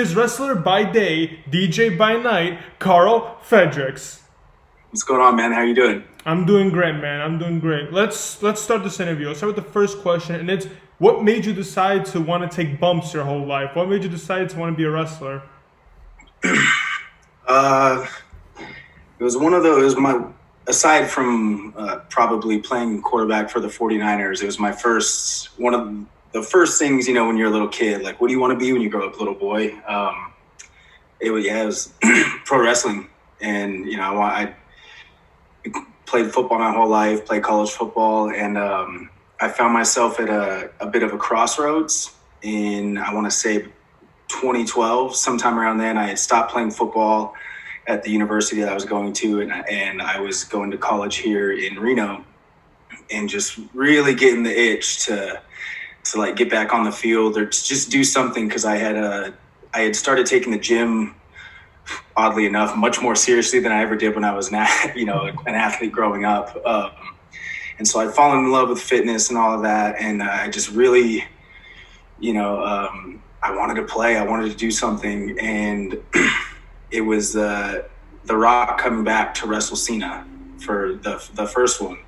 is wrestler by day, DJ by night, Karl Fredericks. What's going on, man? How you doing? I'm doing great, man. I'm doing great. Let's start this interview. Let's start with the first question, and it's what made you decide to want to take bumps your whole life? What made you decide to want to be a wrestler? It was one of those. Aside from probably playing quarterback for the 49ers, it was one of the first things, when you're a little kid. Like, what do you want to be when you grow up, little boy? It was pro wrestling, and I played football my whole life, played college football, and I found myself at a bit of a crossroads in, I want to say, 2012. Sometime around then, I had stopped playing football at the university that I was going to, and I was going to college here in Reno, and just really getting the itch to like get back on the field or to just do something, because I had started taking the gym, oddly enough, much more seriously than I ever did when I was an athlete growing up, and so I'd fallen in love with fitness and all of that, and I just really, I wanted to play, I wanted to do something, and it was The Rock coming back to Wrestle Cena for the first one.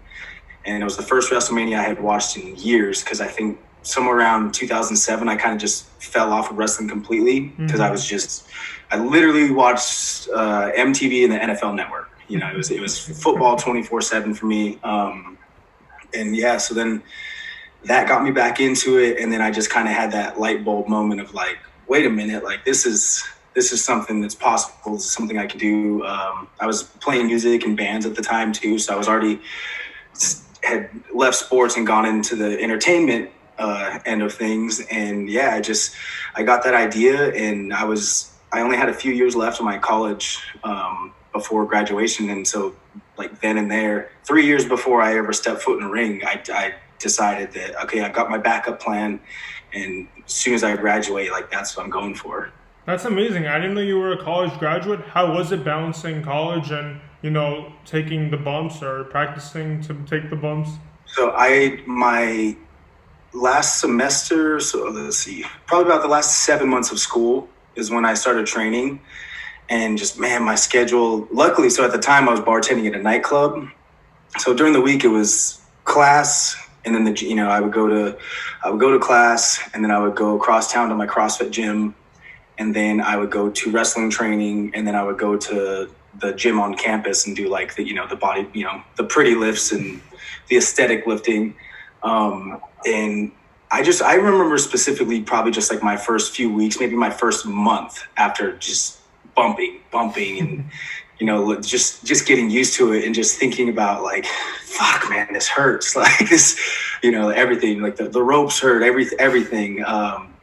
And it was the first WrestleMania I had watched in years, because I think somewhere around 2007, I kind of just fell off of wrestling completely, because I literally watched MTV and the NFL Network. It was football 24/7 for me. So then that got me back into it. And then I just kind of had that light bulb moment of like, wait a minute, like this is something that's possible. This is something I can do. I was playing music in bands at the time too, so I was already had left sports and gone into the entertainment end of things. And I got that idea, and I only had a few years left of my college before graduation, and so like then and there, 3 years before I ever stepped foot in a ring, I decided that okay, I got my backup plan, and as soon as I graduate, like that's what I'm going for. That's amazing. I didn't know you were a college graduate. How was it balancing college and, taking the bumps or practicing to take the bumps? So my last semester, so let's see, probably about the last 7 months of school is when I started training, and just, man, my schedule, luckily, so at the time I was bartending at a nightclub. So during the week it was class, and then I would go to class, and then I would go across town to my CrossFit gym, and then I would go to wrestling training, and then I would go to the gym on campus and do like the body, the pretty lifts and the aesthetic lifting. And I remember specifically probably just like my first few weeks, maybe my first month after just bumping and, just getting used to it and just thinking about like, fuck, man, this hurts. Like this, everything, like the ropes hurt, everything.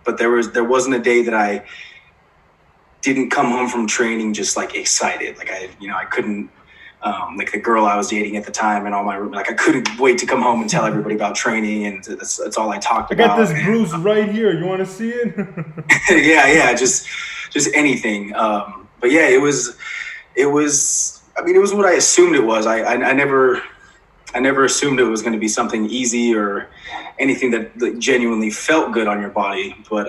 But there wasn't a day that I didn't come home from training just like excited. Like I couldn't, like the girl I was dating at the time and I couldn't wait to come home and tell everybody about training, and that's all I talked about. I got this bruise right here. You want to see it? yeah, just anything. But yeah, it was what I assumed it was. I never assumed it was going to be something easy or anything that genuinely felt good on your body. But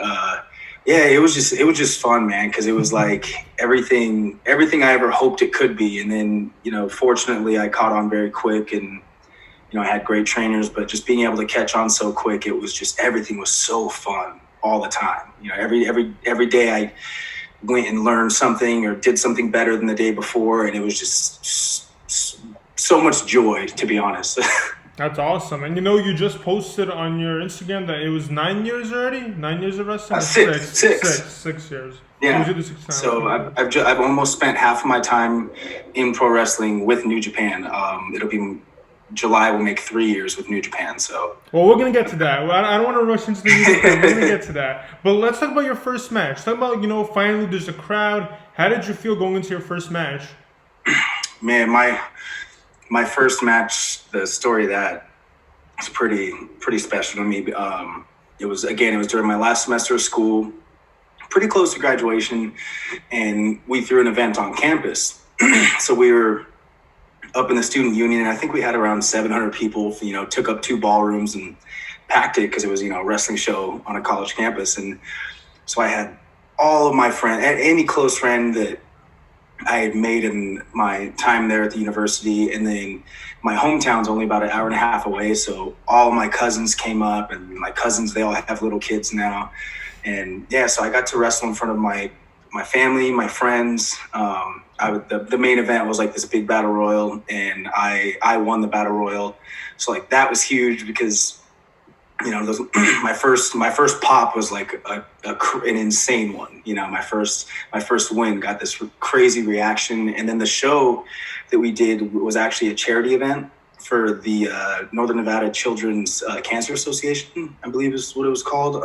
it was just fun, man, because it was like everything I ever hoped it could be. And then, fortunately, I caught on very quick, and I had great trainers. But just being able to catch on so quick, it was just, everything was so fun all the time. Every day I went and learned something or did something better than the day before, and it was just so much joy, to be honest. That's awesome. And you just posted on your Instagram that it was 9 years already? 9 years of wrestling? 6 years. Yeah. So I've almost spent half of my time in pro wrestling with New Japan. It'll be July will make 3 years with New Japan. So we're gonna get to that. I don't want to rush into the music. We're gonna get to that. But let's talk about your first match. Talk about finally there's a crowd. How did you feel going into your first match? Man, my first match, the story that is pretty special to me. It was during my last semester of school, pretty close to graduation, and we threw an event on campus. So we were up in the student union, and I think we had around 700 people, took up 2 ballrooms and packed it because it was, a wrestling show on a college campus. And so I had all of my friends, any close friend that I had made in my time there at the university, and then my hometown's only about an hour and a half away. So all of my cousins came up, and my cousins, they all have little kids now. And yeah, so I got to wrestle in front of my family, my friends. The main event was like this big battle royal, and I won the battle royal. So like that was huge because, you know, those, my first pop was like an insane one. You know, my first win got this crazy reaction, and then the show that we did was actually a charity event for the Northern Nevada Children's Cancer Association, I believe is what it was called.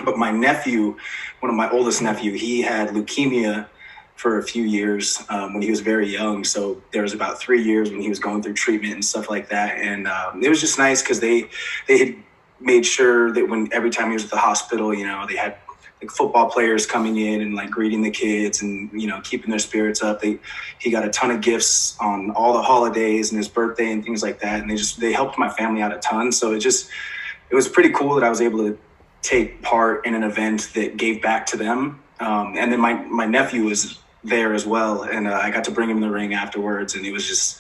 But my nephew, one of my oldest nephew, he had leukemia for a few years when he was very young. So there was about 3 years when he was going through treatment and stuff like that. And it was just nice because they had made sure that every time he was at the hospital, you know, they had like football players coming in and like greeting the kids and, you know, keeping their spirits up. He got a ton of gifts on all the holidays and his birthday and things like that. And they helped my family out a ton. So it was pretty cool that I was able to take part in an event that gave back to them. And then my nephew was there as well. And I got to bring him in the ring afterwards. And it was just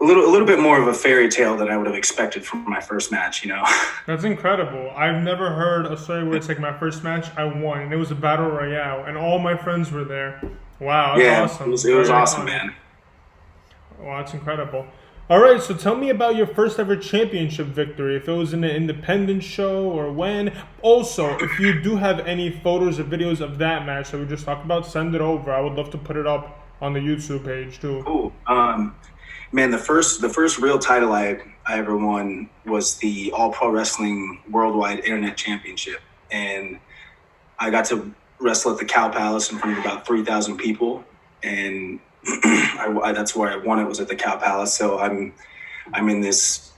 a little bit more of a fairy tale than I would have expected from my first match, you know? That's incredible. I've never heard a story where it's like my first match, I won, and it was a battle royale, and all my friends were there. Wow, that's awesome. It was awesome, man. Wow, that's incredible. All right, so tell me about your first ever championship victory, if it was in an independent show or when. Also, if you do have any photos or videos of that match that we just talked about, send it over. I would love to put it up on the YouTube page too. Cool. Man, the first real title I ever won was the All Pro Wrestling Worldwide Internet Championship, and I got to wrestle at the Cow Palace in front of about 3,000 people, and that's where I won it, was at the Cow Palace. So I'm in this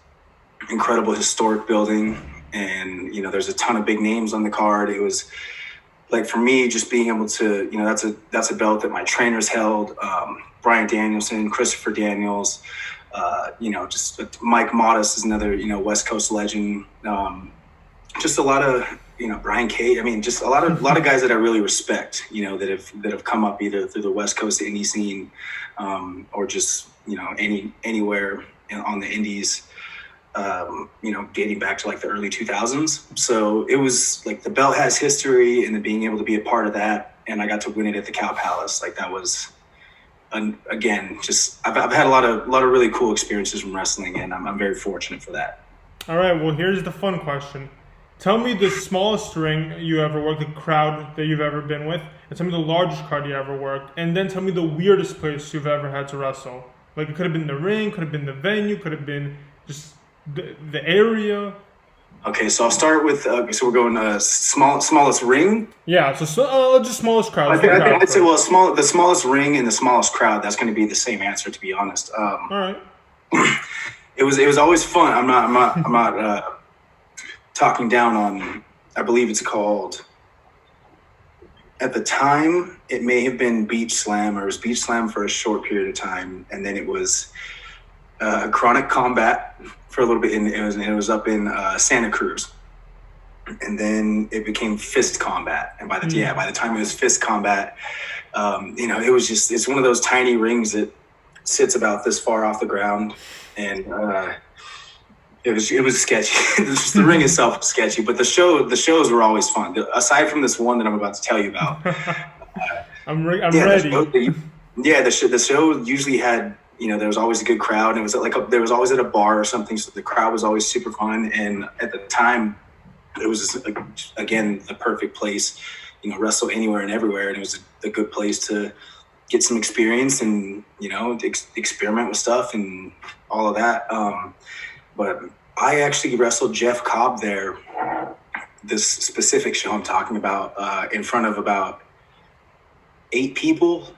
incredible historic building, and you know there's a ton of big names on the card. It was like, for me, just being able to, you know, that's a belt that my trainers held. Brian Danielson, Christopher Daniels, you know, just Mike Modest is another, you know, West Coast legend. Just a lot of, you know, Brian Cage. I mean, just a lot of guys that I really respect, you know, that have come up either through the West Coast indie scene, or just, you know, anywhere on the indies, you know, dating back to like the early 2000s. So it was like the belt has history, and then being able to be a part of that, and I got to win it at the Cow Palace. Like that was, again, just I've had a lot of really cool experiences from wrestling, and I'm very fortunate for that. All right, well, here's the fun question. Tell me the smallest ring you ever worked, the crowd that you've ever been with, and tell me the largest crowd you ever worked, and then tell me the weirdest place you've ever had to wrestle. Like, it could have been the ring, could have been the venue, could have been just the area. Okay, so I'll start with, so we're going smallest ring? Yeah, so just smallest crowd. I think I'd say, well, the smallest ring and the smallest crowd, that's going to be the same answer, to be honest. All right. It was always fun. I'm not talking down on, I believe it's called, at the time, it may have been Beach Slam, or it was Beach Slam for a short period of time, and then it was Chronic Combat for a little bit, and it was up in Santa Cruz, and then it became Fist Combat, and by the time it was Fist Combat, you know, it's one of those tiny rings that sits about this far off the ground, and it was sketchy. The ring itself was sketchy, but the shows were always fun. Aside from this one that I'm about to tell you about, I'm ready. The show usually had, you know, there was always a good crowd, and it was there was always at a bar or something, so the crowd was always super fun. And at the time, it was again the perfect place, you know, wrestle anywhere and everywhere, and it was a good place to get some experience and, you know, experiment with stuff and all of that. But I actually wrestled Jeff Cobb there, this specific show I'm talking about, in front of about 8 people,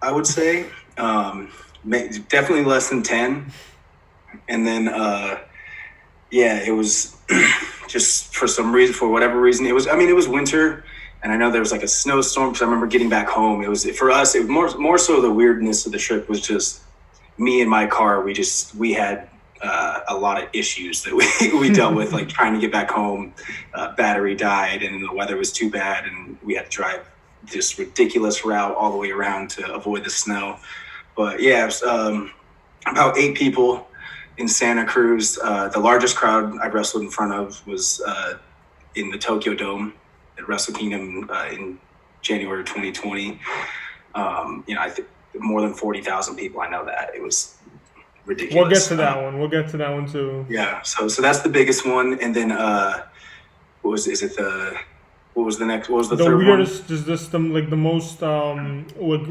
I would say. Definitely less than 10. And then, it was just for whatever reason, it was winter, and I know there was like a snowstorm, because I remember getting back home. For us, it was more so the weirdness of the trip was just me and my car. We had a lot of issues that we dealt with, like trying to get back home. Battery died and the weather was too bad, and we had to drive this ridiculous route all the way around to avoid the snow. But yeah, it was, about 8 people in Santa Cruz. The largest crowd I wrestled in front of was in the Tokyo Dome at Wrestle Kingdom in January 2020. I think more than 40,000 people. I know that. It was ridiculous. We'll get to that one. We'll get to that one too. Yeah. So that's the biggest one. And then what was the next? What was the third weirdest, one? is this the most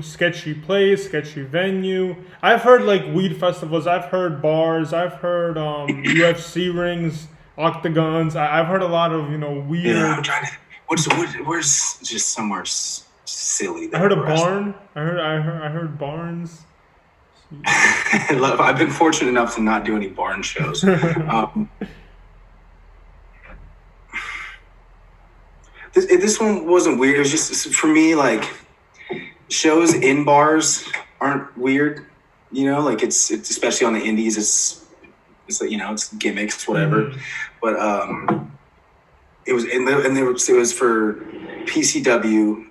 sketchy place, sketchy venue? I've heard like weed festivals. I've heard bars. I've heard UFC rings, octagons. I've heard a lot of weird. Yeah, I'm trying to. Where's just somewhere silly? I heard a barn. I heard barns. I've been fortunate enough to not do any barn shows. This one wasn't weird. It was just, for me, like, shows in bars aren't weird. Like it's especially on the indies. It's like, it's gimmicks, whatever. Mm-hmm. But it was for PCW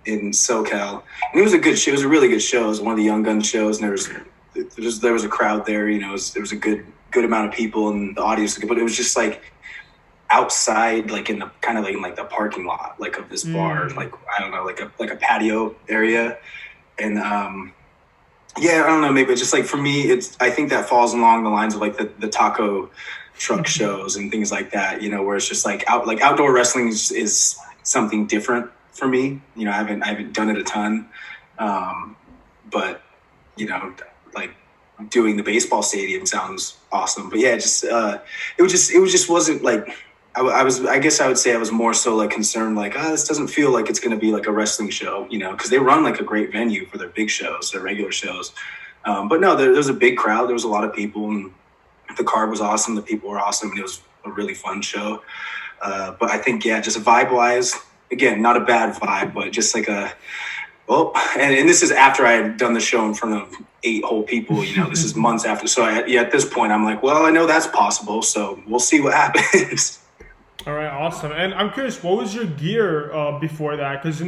in SoCal, and it was a good show. It was a really good show. It was one of the Young Gun shows, and there was a crowd there. There was a good amount of people, and the audience was good. But it was just like outside, like in the kind of like the parking lot, like of this bar, like I don't know, like a patio area, and yeah, I don't know, maybe it's just like for me, I think that falls along the lines of like the taco truck shows and things like that, where it's just like outdoor wrestling is something different for me. I haven't done it a ton, but like doing the baseball stadium sounds awesome. But yeah, it just wasn't like. I guess I would say I was more so like concerned, like, this doesn't feel like it's going to be like a wrestling show, because they run like a great venue for their big shows, their regular shows. But no, there was a big crowd. There was a lot of people, and the card was awesome. The people were awesome, and it was a really fun show. But I think, yeah, just vibe wise, again, not a bad vibe, but just like and this is after I had done the show in front of 8 whole people, this is months after. So at this point, I'm like, well, I know that's possible. So we'll see what happens. All right, awesome. And I'm curious, what was your gear before that? Because,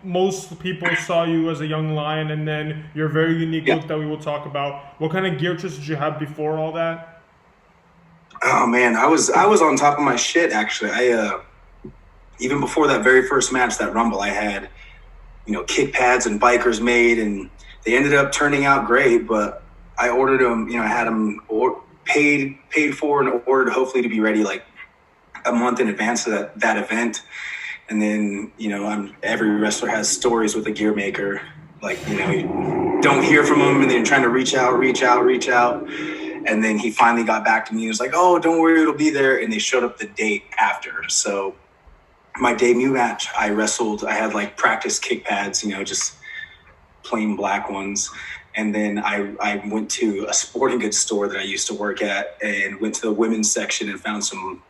most people saw you as a young lion, and then your very unique look that we will talk about. What kind of gear tricks did you have before all that? Oh, man, I was on top of my shit, actually. Even before that very first match, that Rumble, I had, kick pads and bikers made, and they ended up turning out great, but I ordered them, I had them paid for and ordered hopefully to be ready like a month in advance of that event. And then, every wrestler has stories with a gear maker. Like, you don't hear from him, and then you're trying to reach out. And then he finally got back to me. He was like, oh, don't worry, it'll be there. And they showed up the date after. So my debut match, I had like practice kick pads, just plain black ones. And then I went to a sporting goods store that I used to work at, and went to the women's section and found some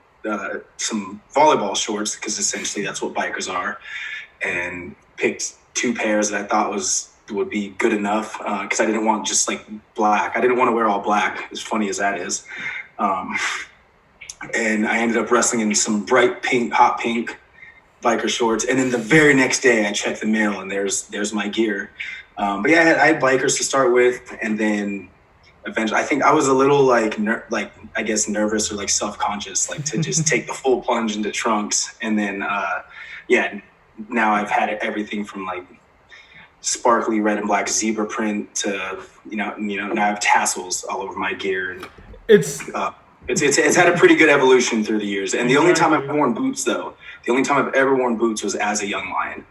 volleyball shorts, because essentially that's what bikers are, and picked 2 pairs that I thought would be good enough, because I didn't want just like black. I didn't want to wear all black, as funny as that is. And I ended up wrestling in some bright pink, hot pink biker shorts. And then the very next day I checked the mail, and there's my gear. But yeah, I had bikers to start with, and then eventually, I think I was a little I guess nervous or like self-conscious, like to just take the full plunge into trunks. And then, now I've had everything from like sparkly red and black zebra print to, now I have tassels all over my gear. And it's had a pretty good evolution through the years. And the only time I've worn boots, though, the only time I've ever worn boots was as a young lion.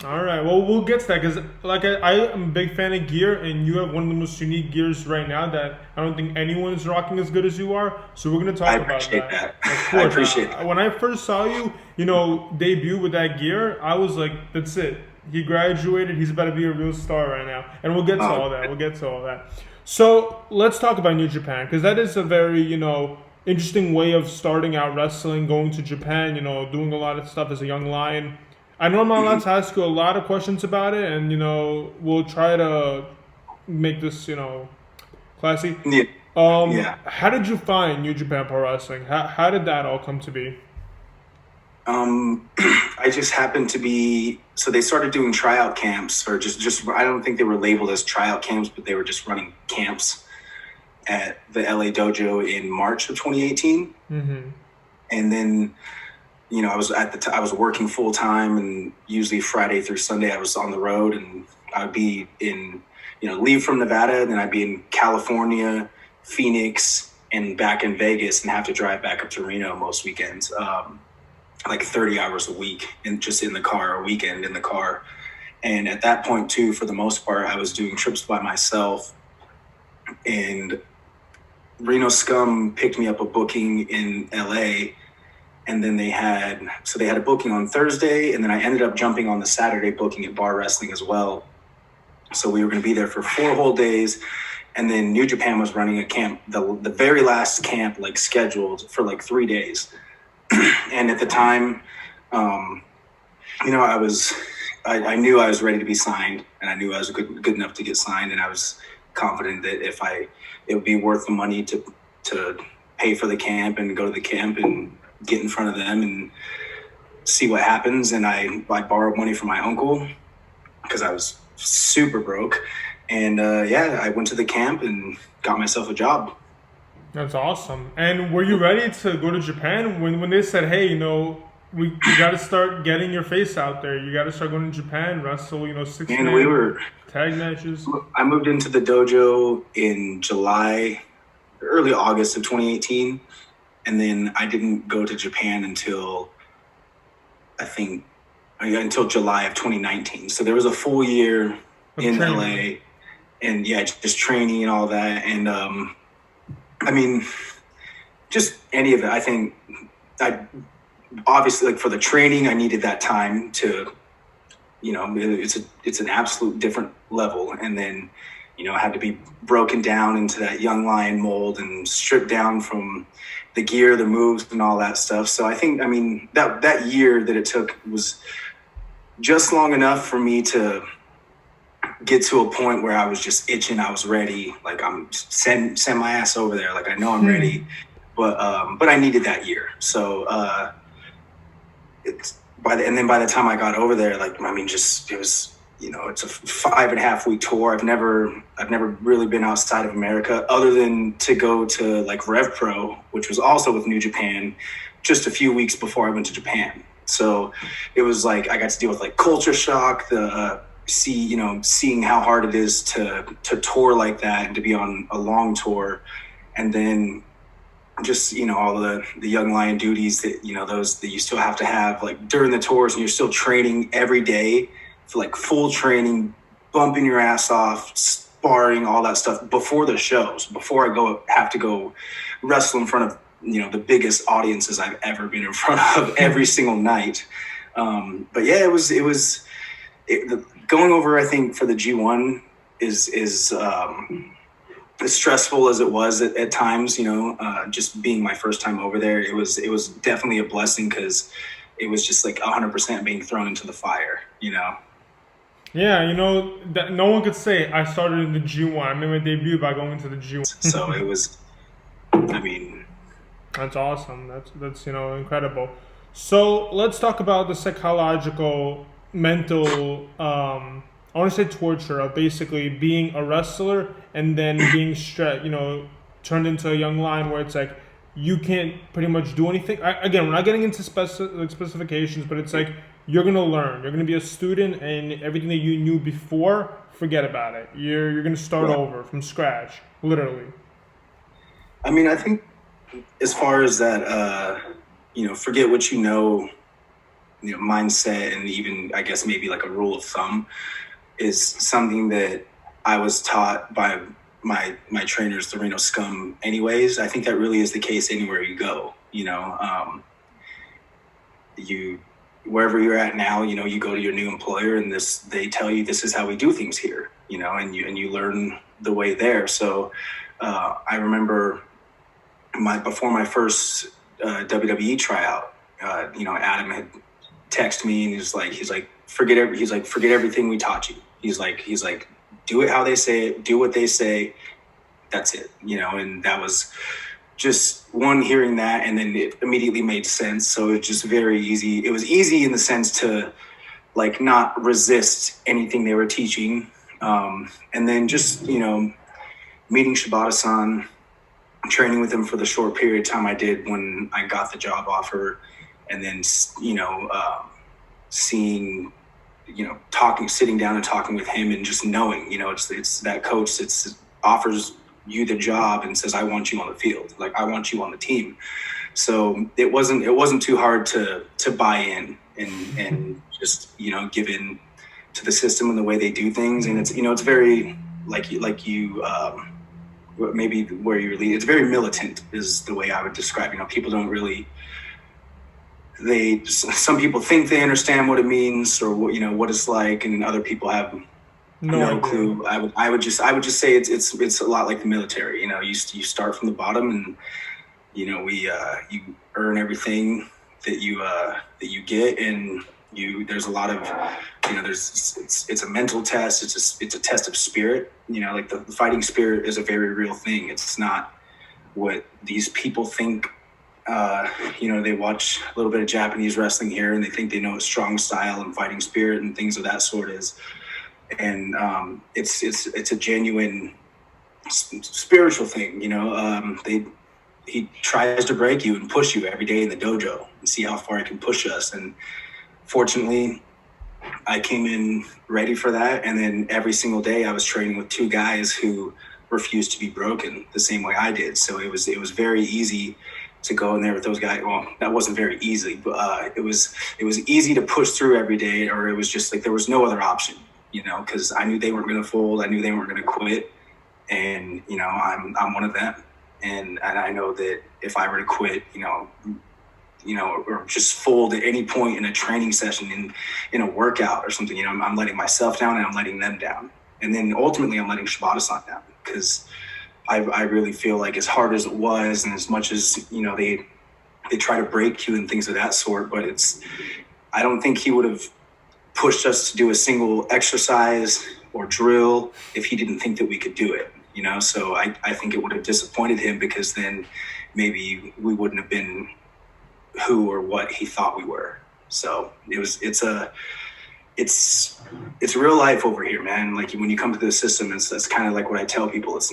All right, well, we'll get to that, because like I am a big fan of gear, and you have one of the most unique gears right now that I don't think anyone is rocking as good as you are. So we're going to talk about that. Of course, I appreciate that. When I first saw you, debut with that gear, I was like, that's it. He graduated. He's about to be a real star right now. And we'll get to all that. So let's talk about New Japan, because that is a very, interesting way of starting out wrestling, going to Japan, doing a lot of stuff as a young lion. I know I'm not allowed to ask you a lot of questions about it, and, we'll try to make this, classy. Yeah. Yeah. How did you find New Japan Pro Wrestling? How did that all come to be? I just happened to be, so they started doing tryout camps, or just I don't think they were labeled as tryout camps, but they were just running camps at the LA dojo in March of 2018. Mm-hmm. And then, I was I was working full time, and usually Friday through Sunday I was on the road, and I'd be in, leave from Nevada, and then I'd be in California, Phoenix, and back in Vegas, and have to drive back up to Reno most weekends. Like 30 hours a week, and just in the car, a weekend in the car. And at that point too, for the most part, I was doing trips by myself, and Reno Scum picked me up a booking in LA. And then they had a booking on Thursday, and then I ended up jumping on the Saturday booking at Bar Wrestling as well. So we were going to be there for 4 whole days. And then New Japan was running a camp, the very last camp, like scheduled for like 3 days. And at the time, I knew I was ready to be signed, and I knew I was good enough to get signed. And I was confident that it would be worth the money to pay for the camp and go to the camp and get in front of them and see what happens. And I borrowed money from my uncle because I was super broke. And I went to the camp and got myself a job. That's awesome. And were you ready to go to Japan when they said, hey, you got to start getting your face out there. You got to start going to Japan, wrestle, 6-man tag matches. I moved into the dojo in early August of 2018. And then I didn't go to Japan until July of 2019. So there was a full year in LA, and just training and all that. And just any of it. I think obviously, like, for the training, I needed that time to, it's an absolute different level. And then, I had to be broken down into that young lion mold and stripped down from the gear, the moves, and all that stuff. So I think, that year that it took was just long enough for me to get to a point where I was just itching. I was ready. Like, I'm send my ass over there. Like, I know I'm ready, but I needed that year. So by the time I got over there, like, it was, it's a 5.5 week tour. I've never really been outside of America, other than to go to like Rev Pro, which was also with New Japan, just a few weeks before I went to Japan. So it was like I got to deal with like culture shock, seeing how hard it is to tour like that and to be on a long tour, and then just all the young lion duties that those that you still have to have like during the tours, and you're still training every day for like full training, bumping your ass off, sparring, all that stuff before the shows, before I have to go wrestle in front of the biggest audiences I've ever been in front of every single night. But yeah, it was going over, I think, for the G1 is as stressful as it was at times. Just being my first time over there, it was definitely a blessing, because it was just like 100% being thrown into the fire. Yeah, that no one could say I started in the G1. I made my debut by going to the G1. So it was, That's awesome. That's incredible. So let's talk about the psychological, mental, I want to say torture of basically being a wrestler and then being turned into a young lion, where it's like you can't pretty much do anything. Again, we're not getting into specifications, but it's like you're going to learn. You're going to be a student, and everything that you knew before, forget about it. You're going to start over from scratch, literally. I think as far as that, forget what mindset, and even, I guess, maybe like a rule of thumb, is something that I was taught by my trainers, the Reno Scum, anyways. I think that really is the case anywhere you go. Wherever you're at now, you go to your new employer, and they tell you this is how we do things here, and you learn the way there. So I remember before my first WWE tryout, Adam had texted me, and he's like, forget everything we taught you. He's like, do it how they say it, do what they say, that's it, and that was just one, hearing that, and then it immediately made sense. So it's just very easy. It was easy in the sense to like not resist anything they were teaching. And then just, meeting Shibata-san, training with him for the short period of time I did when I got the job offer, and then, seeing, sitting down and talking with him and just knowing, it's that coach that offers you the job and says, I want you on the field. Like, I want you on the team. So it wasn't too hard to buy in and just, give in to the system and the way they do things. And it's, it's very maybe where you're leading, it's very militant is the way I would describe, people don't really, some people think they understand what it means or what it's like, and other people have no clue. I would just say it's a lot like the military. You start from the bottom, and you earn everything that you get, and there's a lot of it's a mental test. It's a test of spirit. Like the fighting spirit is a very real thing. It's not what these people think. They watch a little bit of Japanese wrestling here, and they think they know what strong style and fighting spirit and things of that sort is. And it's a genuine spiritual thing. He tries to break you and push you every day in the dojo and see how far he can push us. And fortunately, I came in ready for that. And then every single day I was training with two guys who refused to be broken the same way I did. So it was very easy to go in there with those guys. Well, that wasn't very easy, but it was easy to push through every day, or it was just like there was no other option, because I knew they weren't going to fold. I knew they weren't going to quit. And, I'm one of them. And I know that if I were to quit, or just fold at any point in a training session, in a workout or something, I'm letting myself down and I'm letting them down. And then ultimately I'm letting Shibata-san down, because I really feel like as hard as it was, and as much as, they try to break you and things of that sort, but I don't think he would have pushed us to do a single exercise or drill if he didn't think that we could do it. So I think it would have disappointed him, because then maybe we wouldn't have been who or what he thought we were. So it's real life over here, man. Like when you come to the system, that's kind of like what I tell people. It's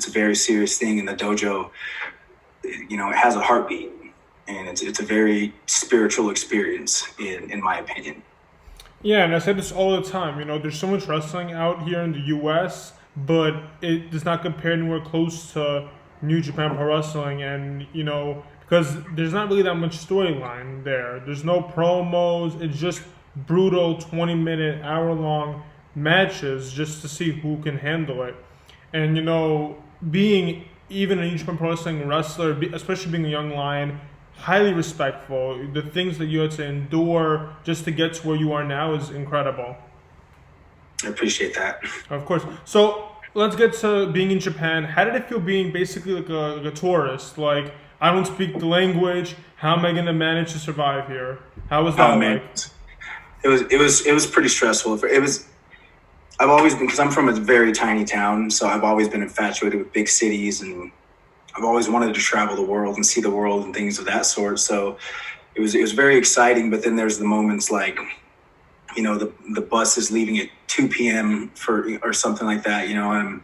a very serious thing in the dojo. It has a heartbeat, and it's a very spiritual experience in my opinion. Yeah, and I say this all the time. There's so much wrestling out here in the U.S., but it does not compare anywhere close to New Japan Pro Wrestling. And, because there's not really that much storyline there. There's no promos. It's just brutal 20-minute, hour-long matches just to see who can handle it. And, being even a New Japan Pro Wrestling wrestler, especially being a young lion, highly respectful. The things that you had to endure just to get to where you are now is incredible. I appreciate that. Of course. So let's get to being in Japan. How did it feel being basically like a tourist? Like, I don't speak the language. How am I going to manage to survive here? How was that like? It was pretty stressful. I've always been, because I'm from a very tiny town, so I've always been infatuated with big cities, and I've always wanted to travel the world and see the world and things of that sort. So it was very exciting. But then there's the moments like, the bus is leaving at 2 p.m. or something like that, and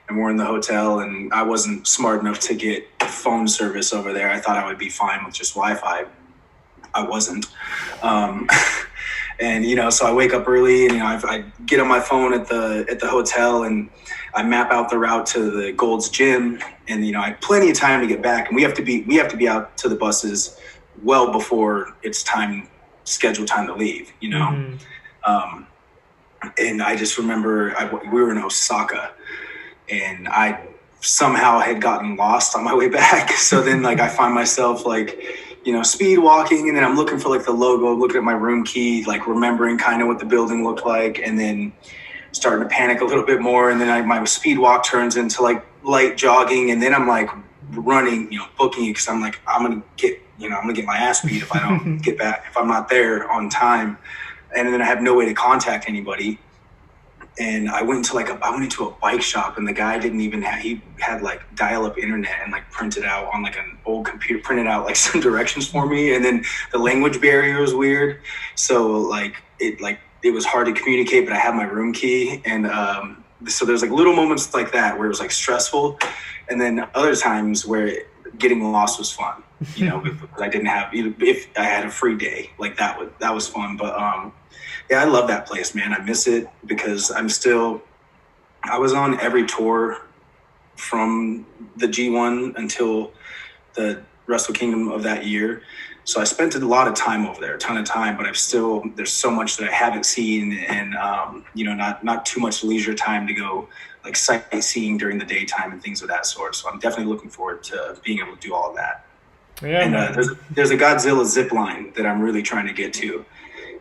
we're in the hotel, and I wasn't smart enough to get phone service over there. I thought I would be fine with just Wi-Fi. I wasn't. And, so I wake up early, and, I get on my phone at the hotel, and I map out the route to the Gold's Gym, and, I have plenty of time to get back, and we have to be out to the buses well before it's scheduled time to leave, Mm-hmm. And I just remember we were in Osaka, and I somehow had gotten lost on my way back. So then I find myself speed walking, and then I'm looking for the logo, looking at my room key, remembering kind of what the building looked like, and then starting to panic a little bit more. And then my speed walk turns into light jogging, and then I'm running, booking it, because I'm I'm gonna get my ass beat if I don't get back, if I'm not there on time. And then I have no way to contact anybody. and I went into a bike shop, and the guy didn't even have, he had like dial-up internet and like printed out on like an old computer, printed out like some directions for me. And then the language barrier was weird. So like it was hard to communicate, but I had my room key. And so there's like little moments like that where it was like stressful. And then other times where getting lost was fun, you know, because I didn't have, if I had a free day, like that was fun. But yeah, I love that place, man. I miss it because I was on every tour from the G1 until the Wrestle Kingdom of that year. So I spent a lot of time over there, a ton of time, but there's so much that I haven't seen, and you know, not too much leisure time to go like sightseeing during the daytime and things of that sort. So I'm definitely looking forward to being able to do all of that. Yeah, and man. there's a Godzilla zip line that I'm really trying to get to,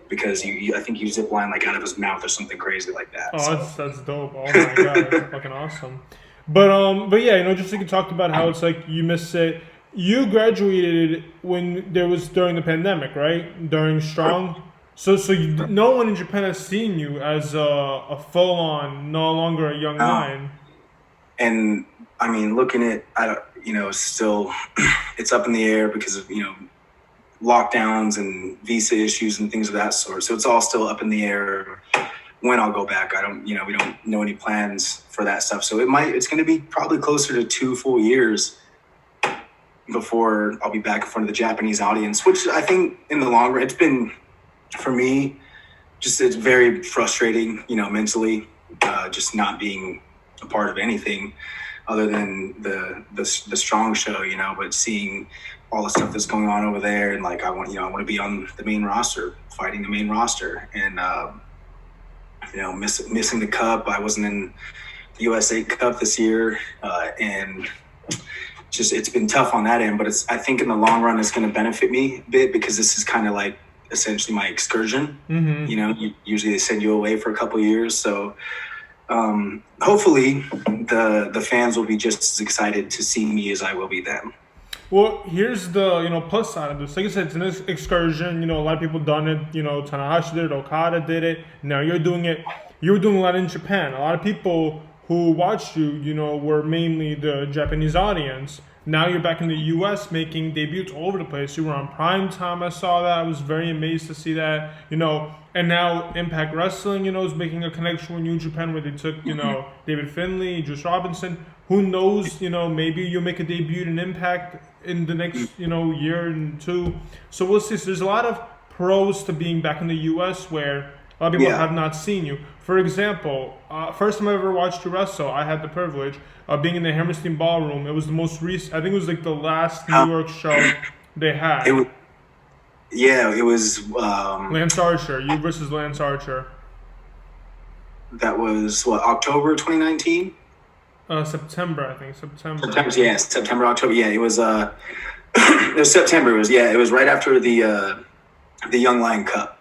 because I think you zip line like out of his mouth or something crazy like that. Oh, So. that's dope. Oh my god, that's fucking awesome. But yeah, you know, just like you talked about how it's like you miss it. You graduated when there was during the pandemic, right? During Strong. So no one in Japan has seen you as a full on, no longer a young lion. And I mean, looking at, you know, still, it's up in the air because of, you know, lockdowns and visa issues and things of that sort. So it's all still up in the air when I'll go back. We don't know any plans for that stuff. So it's going to be probably closer to 2 full years before I'll be back in front of the Japanese audience, which I think in the long run, it's been, for me, it's very frustrating, you know, mentally, just not being a part of anything other than the Strong show, you know, but seeing all the stuff that's going on over there, and like I want to be on the main roster, fighting the main roster, and you know, missing the cup. I wasn't in the USA Cup this year, and it's been tough on that end. But I think in the long run, it's going to benefit me a bit, because this is kind of like essentially my excursion. Mm-hmm. You know, usually they send you away for a couple of years, so hopefully the fans will be just as excited to see me as I will be them. Well, here's the, you know, plus side of this. Like I said, it's an excursion. You know, a lot of people done it. You know, Tanahashi did it, Okada did it. Now you're doing it. You were doing a lot in Japan. A lot of people who watched you, you know, were mainly the Japanese audience. Now you're back in the U.S. making debuts all over the place. You were on Prime Time. I saw that. I was very amazed to see that. You know, and now Impact Wrestling, you know, is making a connection with New Japan, where they took, you know, David Finlay, Juice Robinson. Who knows, you know, maybe you'll make a debut in Impact in the next, you know, year and two. So we'll see. So there's a lot of pros to being back in the U.S. where a lot of people have not seen you. For example, first time I ever watched you wrestle, I had the privilege of being in the Hammerstein Ballroom. It was the most recent, I think it was like the last New York show they had. It was Lance Archer, you versus Lance Archer. That was October 2019? September, I think. September, October. Yeah, it was it was September. It was right after the Young Lion Cup,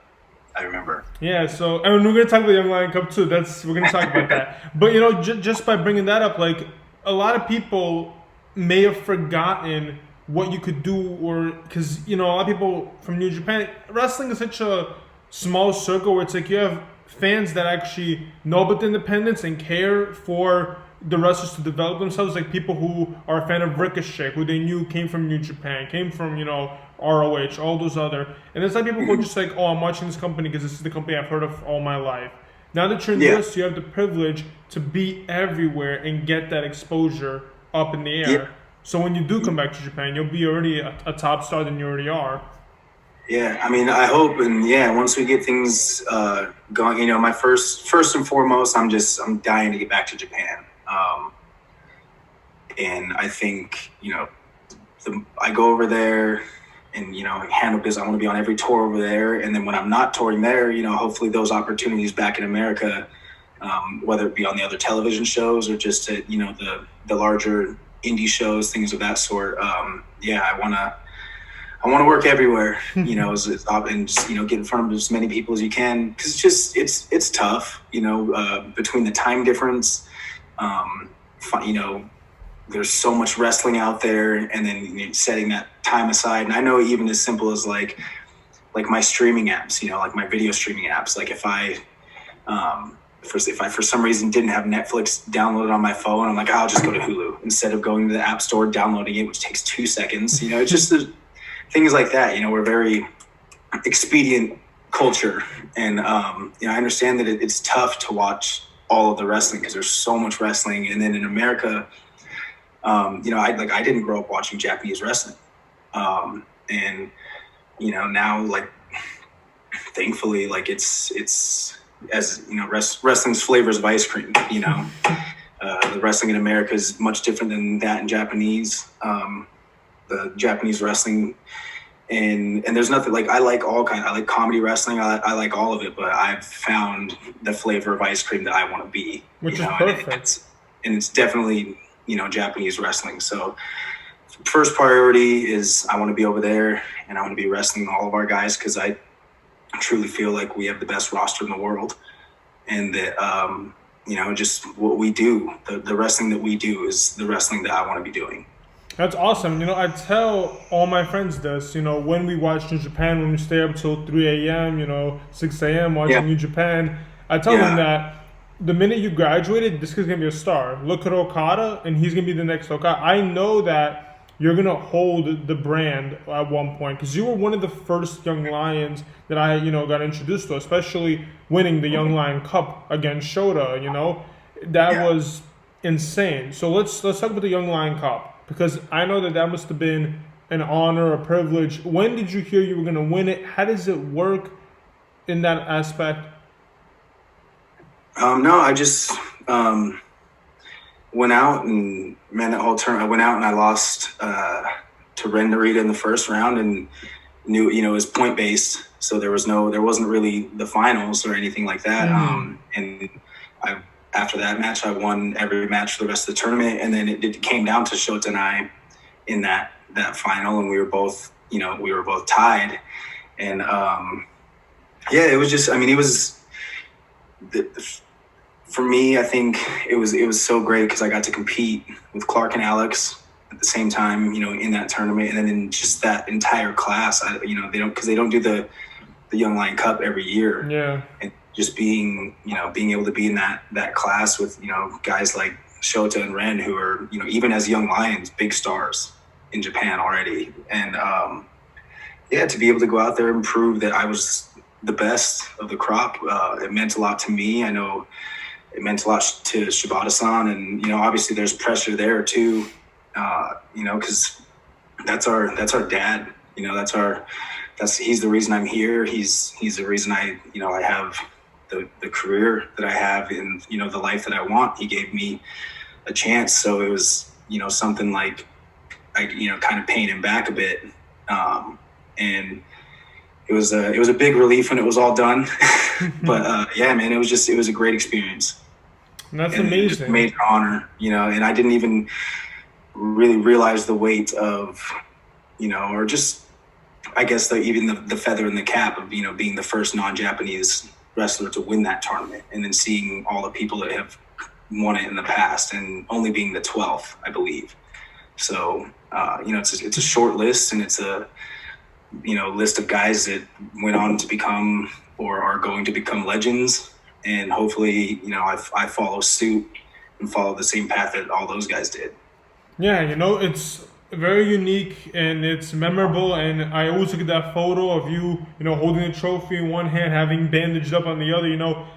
I remember. Yeah, so, and we're going to talk about the Young Lion Cup too. We're going to talk about that. But, you know, just by bringing that up, like, a lot of people may have forgotten what you could do, or, because, you know, a lot of people from New Japan, wrestling is such a small circle where it's like you have fans that actually know about the independence and care for the wrestlers to develop themselves, like people who are a fan of Ricochet, who they knew came from New Japan, came from, you know, ROH, all those other. And there's like people who are just like, oh, I'm watching this company because this is the company I've heard of all my life. Now that you're in this, you have the privilege to be everywhere and get that exposure up in the air. Yeah. So when you do come back to Japan, you'll be already a top star than you already are. Yeah, I mean, I hope, and once we get things going, you know, my first and foremost, I'm dying to get back to Japan. And I think, you know, I go over there and, you know, handle business. I want to be on every tour over there. And then when I'm not touring there, you know, hopefully those opportunities back in America, whether it be on the other television shows or just at, you know, the larger indie shows, things of that sort. I want to work everywhere, you know, and just, you know, get in front of as many people as you can. Because it's tough, you know, between the time difference, you know, there's so much wrestling out there, and then, you know, setting that time aside. And I know even as simple as like my streaming apps, you know, like my video streaming apps, like if I if I for some reason didn't have Netflix downloaded on my phone, I'm like, I'll just go to Hulu instead of going to the App Store, downloading it, which takes 2 seconds. It's just things like that. We're very expedient culture, and I understand that it's tough to watch all of the wrestling because there's so much wrestling. And then in America, I didn't grow up watching Japanese wrestling, and now, like, thankfully, like, it's as wrestling's flavors of ice cream. The wrestling in America is much different than that in Japanese. The Japanese wrestling, and there's nothing like, I like all kinds. I like comedy wrestling. I like all of it, but I've found the flavor of ice cream that I want to be, which is perfect. And it's definitely Japanese wrestling. So first priority is I want to be over there, and I want to be wrestling all of our guys, because I truly feel like we have the best roster in the world, and that just what we do, the wrestling that we do is the wrestling that I want to be doing. That's awesome. I tell all my friends this, when we watch New Japan, when we stay up till 3 a.m., 6 a.m. watching New Japan, I tell them that the minute you graduated, this kid's going to be a star. Look at Okada, and he's going to be the next Okada. I know that you're going to hold the brand at one point, because you were one of the first Young Lions that I, got introduced to, especially winning the Young Lion Cup against Shota, That was insane. So let's talk about the Young Lion Cup, because I know that must have been an honor, a privilege. When did you hear you were going to win it? How does it work in that aspect? No, I just went out and ran that whole tournament. I went out and I lost to Ren Narita in the first round, and knew it was point based, so there wasn't really the finals or anything like that. And after that match, I won every match for the rest of the tournament, and then it came down to Shota and I in that final, and we were both tied. And it was just, it was for me, I think it was so great because I got to compete with Clark and Alex at the same time, in that tournament, and then in just that entire class. They don't do the Young Lion Cup every year. Yeah. And just being able to be in that class with, guys like Shota and Ren, who are, even as Young Lions, big stars in Japan already. And to be able to go out there and prove that I was the best of the crop, it meant a lot to me. I know it meant a lot to Shibata-san, and obviously there's pressure there too, because that's our dad. He's the reason I'm here. He's the reason I have the career that I have, and the life that I want. He gave me a chance, so it was something like I kind of paying him back a bit, and it was a big relief when it was all done. But it was a great experience. And that's amazing. It just made an honor, and I didn't even really realize the weight of, or just, I guess, even the feather in the cap of, being the first non-Japanese wrestler to win that tournament, and then seeing all the people that have won it in the past, and only being the 12th, I believe. So, it's a short list, and it's a, list of guys that went on to become or are going to become legends. And hopefully, I follow suit and follow the same path that all those guys did. Yeah, it's very unique and it's memorable. And I always look at that photo of you, holding the trophy in one hand, having bandaged up on the other. Unique.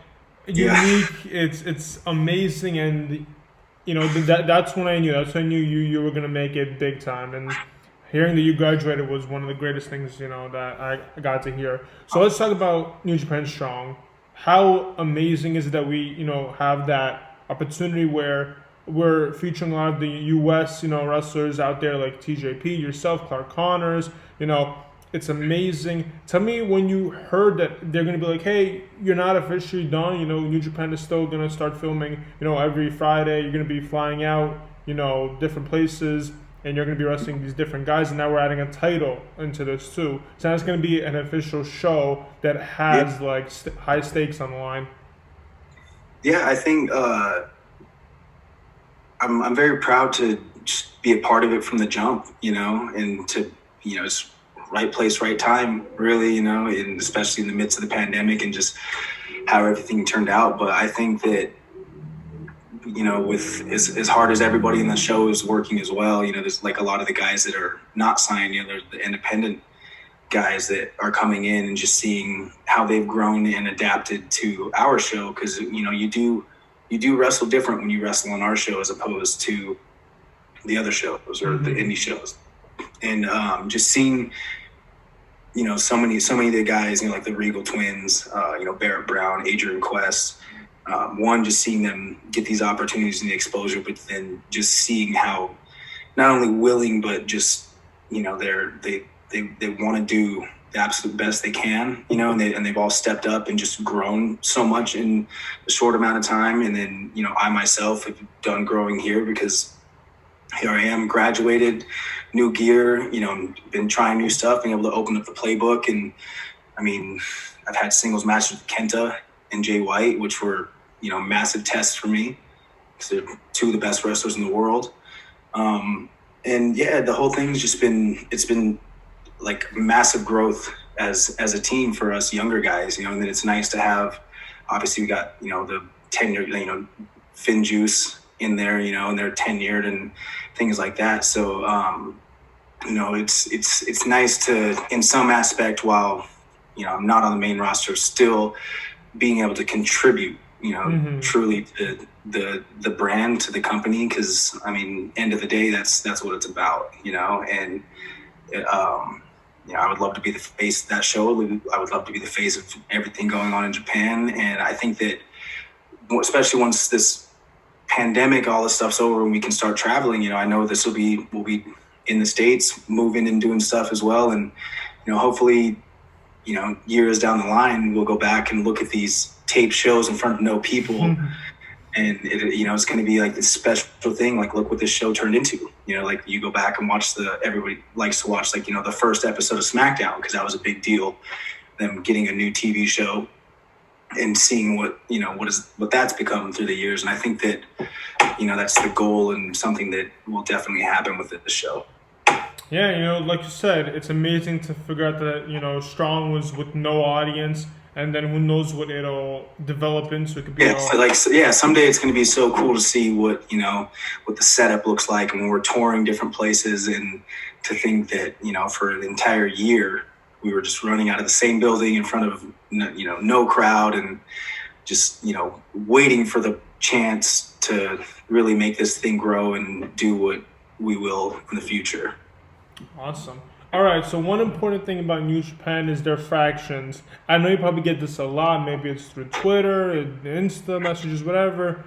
Yeah. It's amazing, and that's when I knew. That's when I knew you were gonna make it big time. And hearing that you graduated was one of the greatest things that I got to hear. So let's talk about New Japan Strong. How amazing is it that we, have that opportunity where we're featuring a lot of the U.S., wrestlers out there like TJP, yourself, Clark Connors, it's amazing. Tell me when you heard that they're going to be like, hey, you're not officially done, New Japan is still going to start filming, every Friday, you're going to be flying out, different places, and you're going to be wrestling these different guys, and now we're adding a title into this too. So now it's going to be an official show that has high stakes on the line. Yeah, I think I'm very proud to just be a part of it from the jump, and to it's right place, right time, really, and especially in the midst of the pandemic, and just how everything turned out. But I think that, with as hard as everybody in the show is working as well, there's like a lot of the guys that are not signed, there's the independent guys that are coming in and just seeing how they've grown and adapted to our show. Cause you do wrestle different when you wrestle on our show as opposed to the other shows or the indie shows. And just seeing, so many of the guys, like the Regal twins, Barrett Brown, Adrian Quest, just seeing them get these opportunities and the exposure, but then just seeing how not only willing, but just, they want to do the absolute best they can, and they've all stepped up and just grown so much in a short amount of time. And then, I myself have done growing here because here I am, graduated, new gear, been trying new stuff, being able to open up the playbook. And I mean, I've had singles matches with Kenta and Jay White, which were, massive tests for me because they're two of the best wrestlers in the world. And yeah, the whole thing's just it's been like massive growth as a team for us younger guys, and then it's nice to have, obviously we got, the tenure, Finn Juice in there, and they're tenured and things like that. So, it's nice to, in some aspect, while, I'm not on the main roster, still being able to contribute, truly to the brand, to the company. Cause I mean, end of the day, that's what it's about, and, I would love to be the face of that show. I would love to be the face of everything going on in Japan. And I think that, especially once this pandemic, all this stuff's over and we can start traveling, I know we'll be in the States, moving and doing stuff as well. And, hopefully, years down the line, we'll go back and look at these tape shows in front of no people. And it's going to be like this special thing. Like, look what this show turned into. Like you go back and watch everybody likes to watch, like, the first episode of SmackDown, because that was a big deal. Them getting a new TV show and seeing what that's become through the years. And I think that, that's the goal and something that will definitely happen with the show. Yeah, like you said, it's amazing to figure out that, Strong was with no audience. And then who knows what it'll develop into. It could be someday it's going to be so cool to see what the setup looks like, and when we're touring different places, and to think that, for an entire year, we were just running out of the same building in front of, no crowd, and just, waiting for the chance to really make this thing grow and do what we will in the future. Awesome. All right, so one important thing about New Japan is their factions. I know you probably get this a lot. Maybe it's through Twitter, Insta messages, whatever.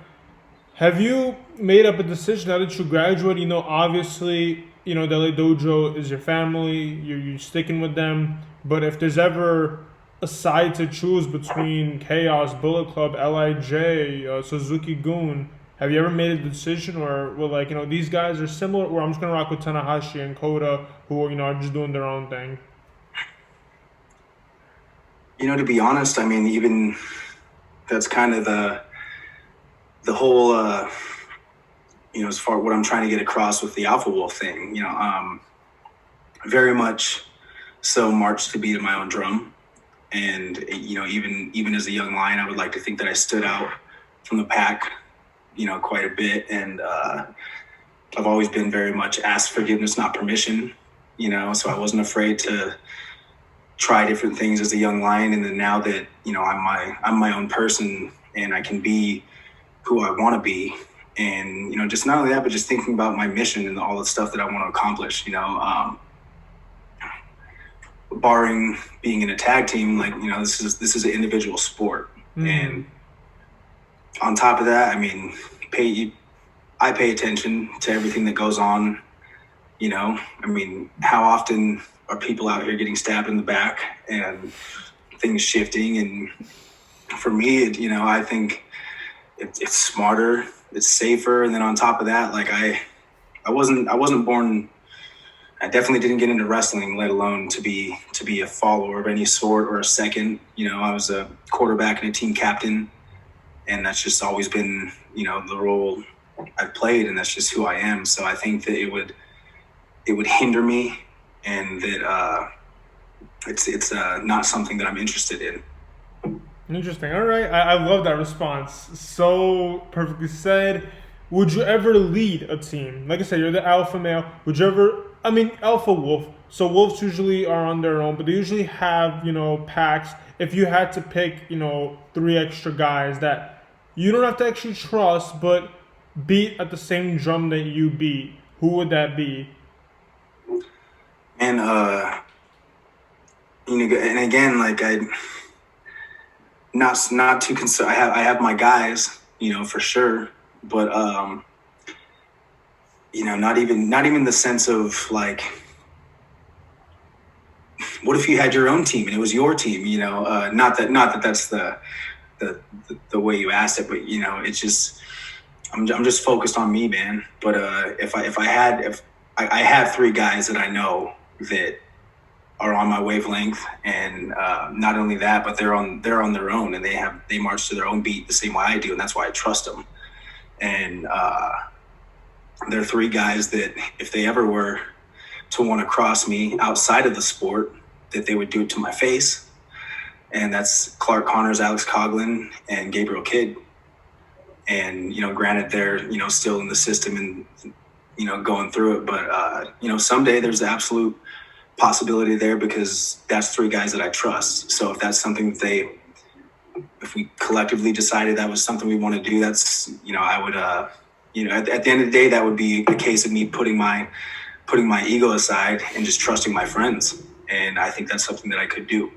Have you made up a decision now that you graduated? Obviously, the LA Dojo is your family. You're sticking with them. But if there's ever a side to choose between Chaos, Bullet Club, LIJ, Suzuki-gun, have you ever made a decision where, these guys are similar, or I'm just going to rock with Tanahashi and Kota, who are just doing their own thing? To be honest, I mean, even that's kind of the whole, as far as what I'm trying to get across with the Alpha Wolf thing, very much so march to beat of my own drum. And, even as a young lion, I would like to think that I stood out from the pack, quite a bit. And I've always been very much ask forgiveness, not permission, so I wasn't afraid to try different things as a young lion. And then now that, I'm my own person and I can be who I want to be. And, just not only that, but just thinking about my mission and all the stuff that I want to accomplish, barring being in a tag team, this is an individual sport. And on top of that, I mean, I pay attention to everything that goes on, I mean, how often are people out here getting stabbed in the back and things shifting? And for me, I think it's smarter, it's safer. And then on top of that, I wasn't born, I definitely didn't get into wrestling, let alone to be a follower of any sort or a second. I was a quarterback and a team captain. And that's just always been, the role I've played, and that's just who I am. So I think that it would hinder me, and that it's not something that I'm interested in. Interesting. All right. I love that response. So perfectly said. Would you ever lead a team? Like I said, you're the alpha male. Would you ever, I mean, alpha wolf. So wolves usually are on their own, but they usually have, packs. If you had to pick, three extra guys that you don't have to actually trust, but beat at the same drum that you beat, who would that be? And, and again, like not too concerned. I have my guys, for sure, but not even the sense of like, what if you had your own team and it was your team? Not that that's the way you asked it, but it's just I'm just focused on me, man. But if I have three guys that I know that are on my wavelength, and not only that, but they're on their own, and they march to their own beat the same way I do, and that's why I trust them. And they're three guys that if they ever were to want to cross me outside of the sport, that they would do it to my face. And that's Clark Connors, Alex Coughlin, and Gabriel Kidd. And, granted they're, still in the system and, going through it. But, someday there's the absolute possibility there, because that's three guys that I trust. So if that's something that if we collectively decided that was something we want to do, that's, I would, at the end of the day, that would be a case of me putting my ego aside and just trusting my friends. And I think that's something that I could do.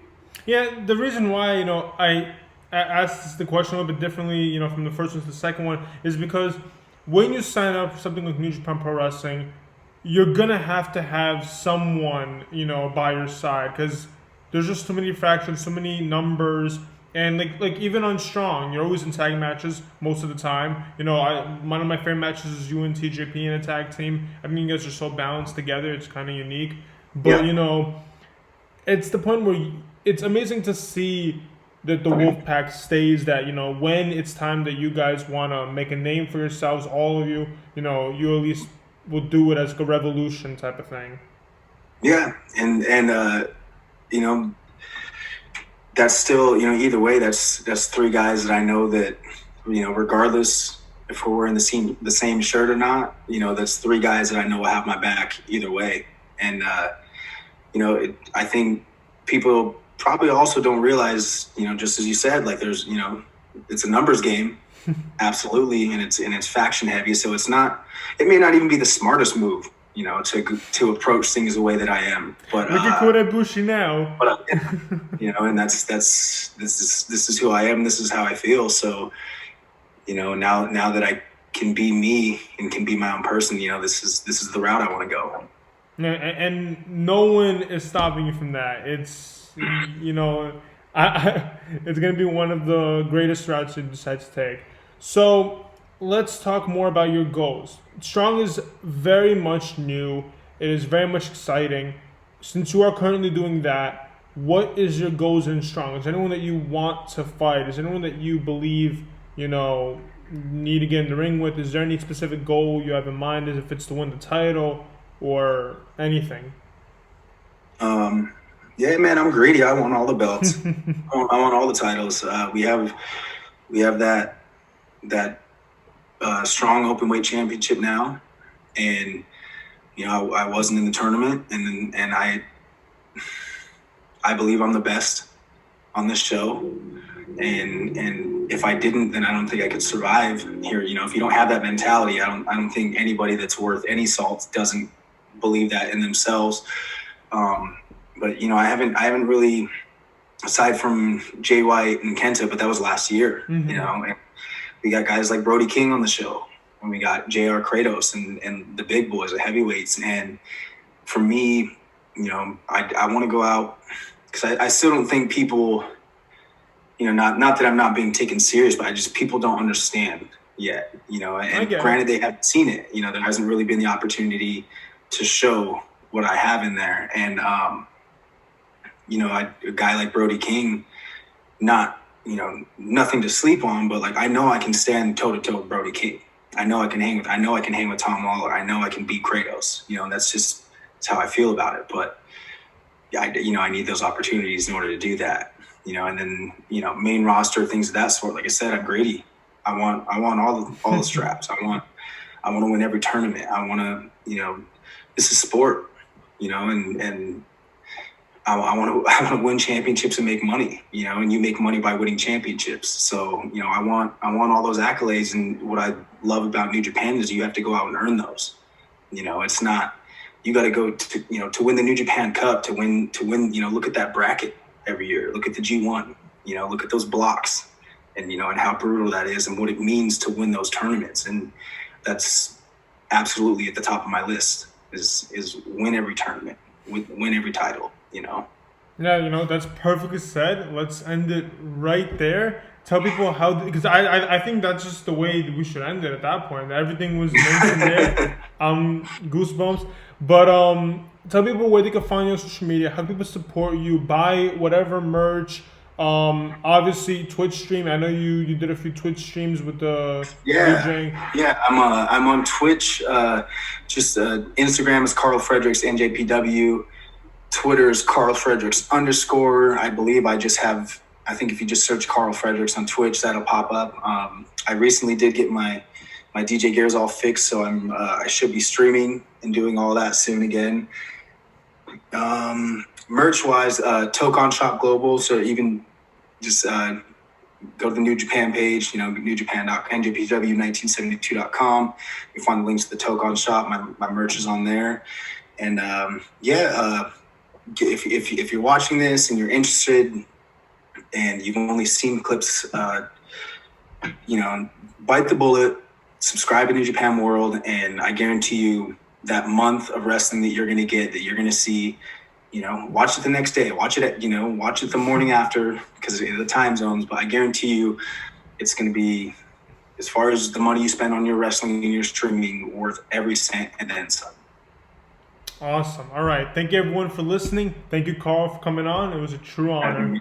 Yeah, the reason why, I asked the question a little bit differently, from the first one to the second one, is because when you sign up for something like New Japan Pro Wrestling, you're going to have someone, by your side, because there's just too many fractions, so many numbers. And like even on Strong, you're always in tag matches most of the time. One of my favorite matches is you and TJP in a tag team. I mean, you guys are so balanced together. It's kind of unique. But, it's the point where it's amazing to see that the Wolfpack stays that, when it's time that you guys want to make a name for yourselves, all of you, you at least will do it as a revolution type of thing. Yeah. And that's still, either way, that's three guys that I know that, regardless if we're wearing the same shirt or not, that's three guys that I know will have my back either way. And, I think people probably also don't realize, just as you said, like there's, it's a numbers game, absolutely, and it's faction heavy. So it may not even be the smartest move, to approach things the way that I am. But look at Kota Ibushi now. But and this is who I am. This is how I feel. So, now that I can be me and can be my own person, this is the route I want to go. And no one is stopping you from that. It's, it's going to be one of the greatest routes you decide to take. So let's talk more about your goals. Strong is very much new. It is very much exciting. Since you are currently doing that, what is your goals in Strong? Is there anyone that you want to fight? Is there anyone that you believe, need to get in the ring with? Is there any specific goal you have in mind? Is if it's to win the title or anything? Yeah, man, I'm greedy. I want all the belts. I want all the titles. We have that Strong Openweight Championship now, and I wasn't in the tournament, and I believe I'm the best on this show, and if I didn't, then I don't think I could survive here. If you don't have that mentality, I don't think anybody that's worth any salt doesn't believe that in themselves. But I haven't really, aside from Jay White and Kenta, but that was last year. Mm-hmm. And we got guys like Brody King on the show, and we got JR Kratos and the big boys, the heavyweights. And for me, I want to go out, because I still don't think people, not that I'm not being taken serious, but people don't understand yet, and granted they haven't seen it, there hasn't really been the opportunity to show what I have in there. And, a guy like Brody King, nothing to sleep on, but like, I know I can stand toe to toe with Brody King. I know I can hang with Tom Lawler. I know I can beat Kratos. That's how I feel about it. But I need those opportunities in order to do that. and then, main roster, things of that sort. Like I said, I'm greedy. I want all the straps. I want to win every tournament. I want to, this is sport, and I want to win championships and make money, and you make money by winning championships. So, I want all those accolades. And what I love about New Japan is you have to go out and earn those. It's not, you got to go to, to win the New Japan Cup, to win, look at that bracket every year. Look at the G1, look at those blocks and, and how brutal that is and what it means to win those tournaments. And that's absolutely at the top of my list is win every tournament, win every title, Yeah, that's perfectly said. Let's end it right there. Tell people how, because I think that's just the way we should end it at that point. Everything was mentioned there. Goosebumps. But tell people where they can find you on social media, how people support you, buy whatever merch. Obviously Twitch stream. I know you did a few Twitch streams with the DJing. Yeah, I'm on Twitch. Instagram is Karl Fredericks NJPW. Twitter is Karl Fredericks _. I believe I think if you just search Karl Fredericks on Twitch, that'll pop up. I recently did get my DJ gears all fixed, so I should be streaming and doing all that soon again. Merch wise, Tokon Shop Global, so you can just go to the New Japan page, NJPW1972.com. You find the links to the Tokon Shop. My merch is on there. And if you're watching this and you're interested and you've only seen clips, bite the bullet, subscribe to New Japan World, and I guarantee you that month of wrestling that you're going to get, that you're going to see, watch it the next day, watch it the morning after because of the time zones. But I guarantee you it's going to be, as far as the money you spend on your wrestling and your streaming, worth every cent and then some. Awesome. All right. Thank you everyone for listening. Thank you, Karl, for coming on. It was a true honor.